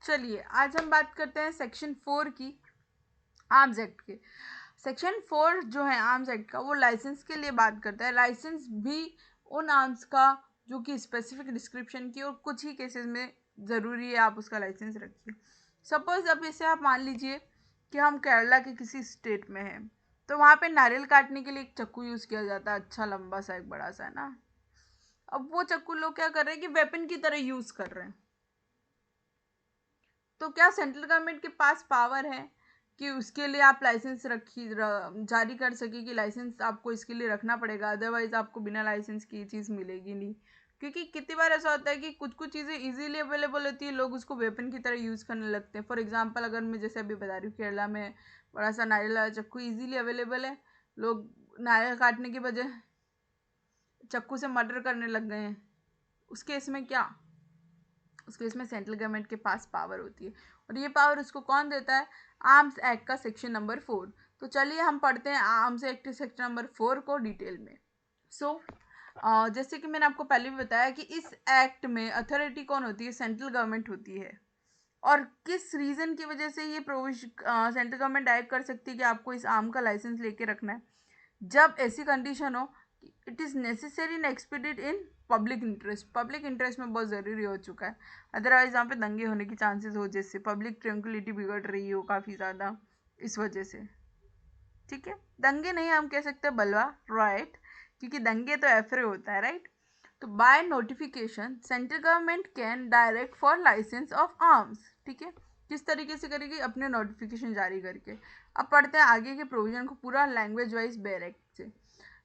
चलिए आज हम बात करते हैं सेक्शन 4 की, आर्म्स एक्ट के। सेक्शन 4 जो है आर्म्स एक्ट का, वो लाइसेंस के लिए बात करता है। लाइसेंस भी उन आर्म्स का जो कि स्पेसिफिक डिस्क्रिप्शन की और कुछ ही केसेस में ज़रूरी है आप उसका लाइसेंस रखिए। सपोज अब इसे आप मान लीजिए कि हम केरला के किसी स्टेट में हैं, तो वहाँ पे नारियल काटने के लिए एक चाकू यूज़ किया जाता है, अच्छा लंबा सा, एक बड़ा सा, है ना। अब वो चाकू लोग क्या कर रहे हैं कि वेपन की तरह यूज़ कर रहे हैं। तो क्या सेंट्रल गवर्नमेंट के पास पावर है कि उसके लिए आप लाइसेंस जारी कर सके कि लाइसेंस आपको इसके लिए रखना पड़ेगा, अदरवाइज आपको बिना लाइसेंस की चीज़ मिलेगी नहीं। क्योंकि कितनी बार ऐसा होता है कि कुछ कुछ चीज़ें इजीली अवेलेबल होती है, लोग उसको वेपन की तरह यूज़ करने लगते हैं। फॉर एग्जांपल अगर मैं जैसे अभी बता रही हूँ, केरला में बड़ा सा नारियल वाला चाकू ईजिली अवेलेबल है, लोग नारियल काटने की बजाय चाकू से मर्डर करने लग गए हैं। उस केस में क्या, उस केस में सेंट्रल गवर्नमेंट के पास पावर होती है, और ये पावर उसको कौन देता है? आर्म्स एक्ट का सेक्शन नंबर 4। तो चलिए हम पढ़ते हैं आर्म्स एक्ट सेक्शन नंबर 4 को डिटेल में। जैसे कि मैंने आपको पहले भी बताया कि इस एक्ट में अथॉरिटी कौन होती है? सेंट्रल गवर्नमेंट होती है। और किस रीज़न की वजह से ये प्रोविजन सेंट्रल गवर्नमेंट डायरेक्ट कर सकती है कि आपको इस आर्म का लाइसेंस लेके रखना है? जब ऐसी कंडीशन हो, it is necessary and expedite in public interest. Public interest में बहुत ज़रूरी हो चुका है, अदरवाइज यहाँ पे दंगे होने की चांसेस हो, जैसे पब्लिक ट्रैंक्विलिटी बिगड़ रही हो काफ़ी ज़्यादा इस वजह से। ठीक है, दंगे नहीं, हम कह सकते हैं बलवा, राइट, क्योंकि दंगे तो एफरे होता है, राइट। तो by notification central government can direct for licence of arms. ठीक है, किस तरीके से करेगी? अपने नोटिफिकेशन जारी करके। अब पढ़ते हैं आगे के प्रोविजन को पूरा लैंग्वेज वाइज डायरेक्ट से।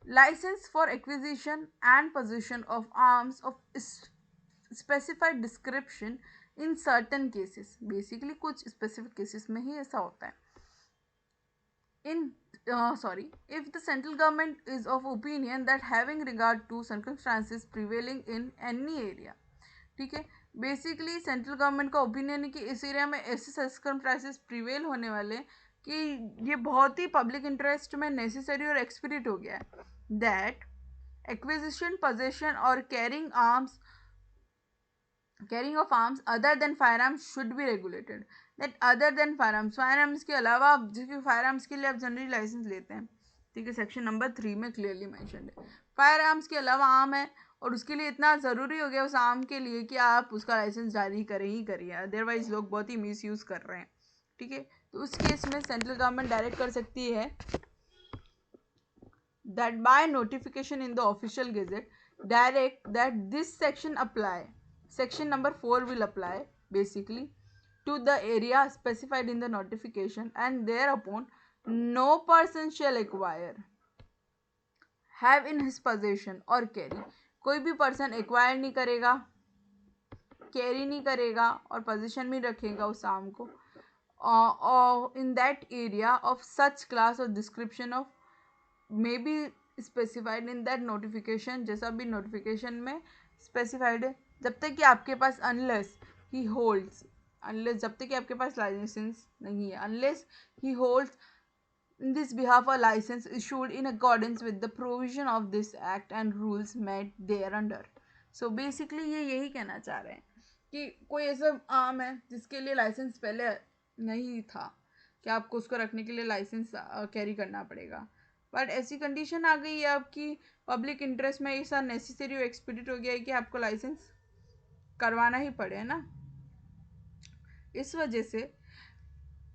Licence for acquisition and position of arms of specified description in certain cases. Basically कुछ स्पेसिफिक केसेस में ही ऐसा होता है। If the central government is of opinion that having regard to circumstances prevailing in any area, ठीक है, basically central government का opinion है कि इस एरिया में ऐसे सर्कमस्टांसेस प्रिवेल होने वाले कि ये बहुत ही पब्लिक इंटरेस्ट में नेसेसरी और एक्सपीडिट हो गया है, दैट एक्विजिशन, पोजेशन और carrying of arms other than fire arms should be regulated. That other than fire arms, fire arms के अलावा जिसके फायर आर्म्स के लिए आप जनरली लाइसेंस लेते हैं, ठीक है, सेक्शन नंबर 3 में क्लियरली मैंशन है। फायर आर्म्स के अलावा आर्म है और उसके लिए इतना ज़रूरी हो गया उस आर्म के लिए कि आप उसका लाइसेंस जारी करें ही करिए, अदरवाइज लोग बहुत ही मिस यूज़ कर रहे हैं। ठीक है, तो उस केस में सेंट्रल गवर्नमेंट डायरेक्ट कर सकती है that by notification in the official gazette direct that this section apply, section number 4 will apply basically to the area specified in the notification, and thereupon no person shall acquire, have in his possession or carry, कोई भी person acquire नहीं करेगा, carry नहीं करेगा और position में रखेगा उस आर्म को in that area of such class or description of may be specified in that notification, जैसा भी नोटिफिकेशन में स्पेसिफाइड है, जब तक कि आपके पास अनलेस ही होल्ड्स, अनलेस जब तक कि आपके पास लाइसेंस नहीं है, unless he holds in this behalf a license issued in accordance with the provision of this act and rules made thereunder. So basically ये यही कहना चाह रहे हैं कि कोई ऐसा आर्म है जिसके लिए लाइसेंस पहले नहीं था कि आपको उसको रखने के लिए लाइसेंस कैरी करना पड़ेगा, बट ऐसी कंडीशन आ गई है आपकी पब्लिक इंटरेस्ट में ऐसा नेसेसरी और एक्सपीडिट हो गया है कि आपको लाइसेंस करवाना ही पड़े, है ना। इस वजह से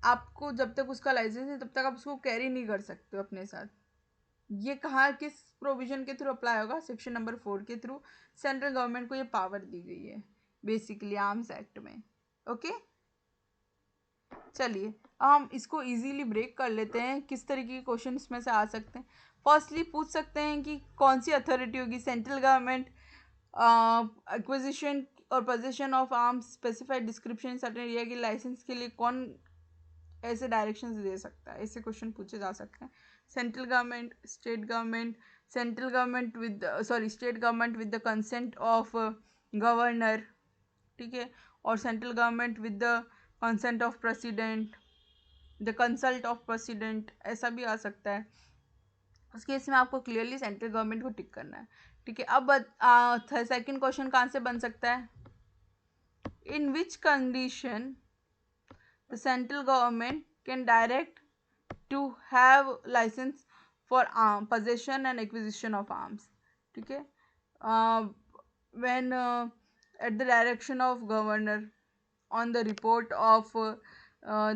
आपको जब तक उसका लाइसेंस है तब तक आप उसको कैरी नहीं कर सकते हो अपने साथ। ये कहाँ किस प्रोविजन के थ्रू अप्लाई होगा? सेक्शन नंबर 4 के थ्रू सेंट्रल गवर्नमेंट को ये पावर दी गई है बेसिकली आर्म्स एक्ट में। ओके, चलिए हम इसको इजीली ब्रेक कर लेते हैं। किस तरीके के क्वेश्चन इसमें से आ सकते हैं? फर्स्टली पूछ सकते हैं कि कौन सी अथॉरिटी होगी? सेंट्रल गवर्नमेंट एक्विजिशन और position of arms specified description certain area के लाइसेंस के लिए कौन ऐसे डायरेक्शंस दे सकता है? ऐसे क्वेश्चन पूछे जा सकते हैं। Central government, state government, central government with state government with the consent of governor, ठीक है, और central government with the consent of president, the consult of president, ऐसा भी आ सकता है। उस केस में आपको क्लियरली सेंट्रल गवर्नमेंट को टिक करना है। ठीक है, अब सेकंड क्वेश्चन कहाँ से बन सकता है? In which condition the central government can direct to have license for arm possession and acquisition of arms. ठीक है. when at the direction of governor on the report of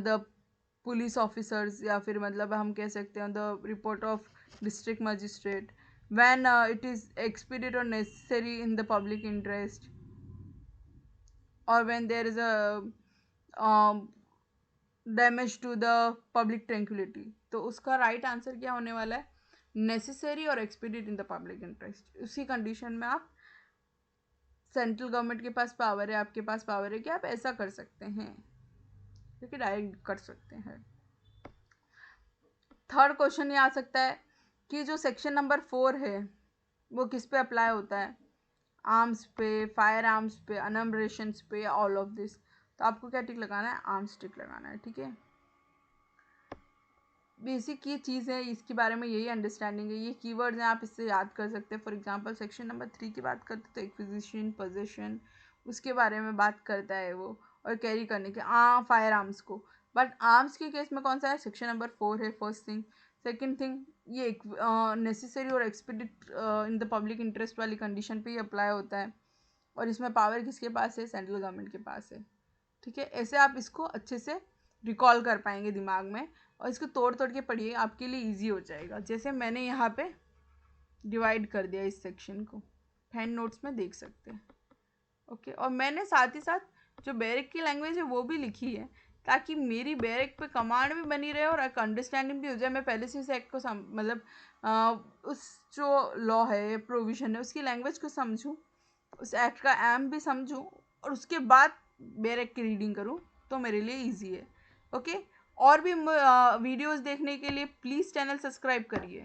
the police officers, या फिर मतलब हम कह सकते हैं the report of district magistrate, when it is expedient और necessary in the public interest, और when there is a damage to the public tranquillity. तो उसका राइट आंसर क्या होने वाला है? नेसेसरी और एक्सपीडिएट इन द पब्लिक इंटरेस्ट. उसी कंडीशन में आप, सेंट्रल गवर्नमेंट के पास पावर है, आपके पास पावर है कि आप ऐसा कर सकते हैं, क्योंकि डायरेक्ट कर सकते हैं. थर्ड क्वेश्चन ये आ सकता है कि जो सेक्शन नंबर 4 है वो किस पे अप्लाई होता है? आर्म्स पे, फायर आर्म्स पे, अनम्ब्रेशंस पे, ऑल ऑफ दिस. तो आपको क्या टिक लगाना है? आर्म्स टिक लगाना है. ठीक है. बेसिक ये चीज़ है, इसके बारे में यही अंडरस्टैंडिंग है. ये कीवर्ड्स हैं, आप इससे याद कर सकते हैं. फॉर एग्जांपल सेक्शन नंबर 3 की बात करते तो एक्विजिशन, पोजेशन, उसके बारे में बात करता है वो, और कैरी करने के फायर आर्म्स को. बट आर्म्स के केस में कौन सा है? सेक्शन नंबर 4 है. First thing. सेकेंड थिंग, ये नेसेसरी और एक्सपीडिएट इन द पब्लिक इंटरेस्ट वाली कंडीशन पे ही अप्लाई होता है, और इसमें पावर किसके पास है? सेंट्रल गवर्नमेंट के पास है. ठीक है. ऐसे आप इसको अच्छे से रिकॉल कर पाएंगे दिमाग में, और इसको तोड़ तोड़ के पढ़िए, आपके लिए इजी हो जाएगा. जैसे मैंने यहाँ पे डिवाइड कर दिया इस सेक्शन को, हैंड नोट्स में देख सकते हैं. ओके. और मैंने साथ ही साथ जो बैरिक की लैंग्वेज है वो भी लिखी है, ताकि मेरी बैरिक पे कमांड भी बनी रहे और एक अंडरस्टैंडिंग भी हो जाए. मैं पहले से इस एक्ट को मतलब उस जो लॉ है, प्रोविज़न है, उसकी लैंग्वेज को समझूँ, उस एक्ट का एम भी समझूँ, और उसके बाद बैरिक की रीडिंग करूँ, तो मेरे लिए ईजी है. ओके. और भी वीडियोज़ देखने के लिए प्लीज़ चैनल सब्सक्राइब करिए.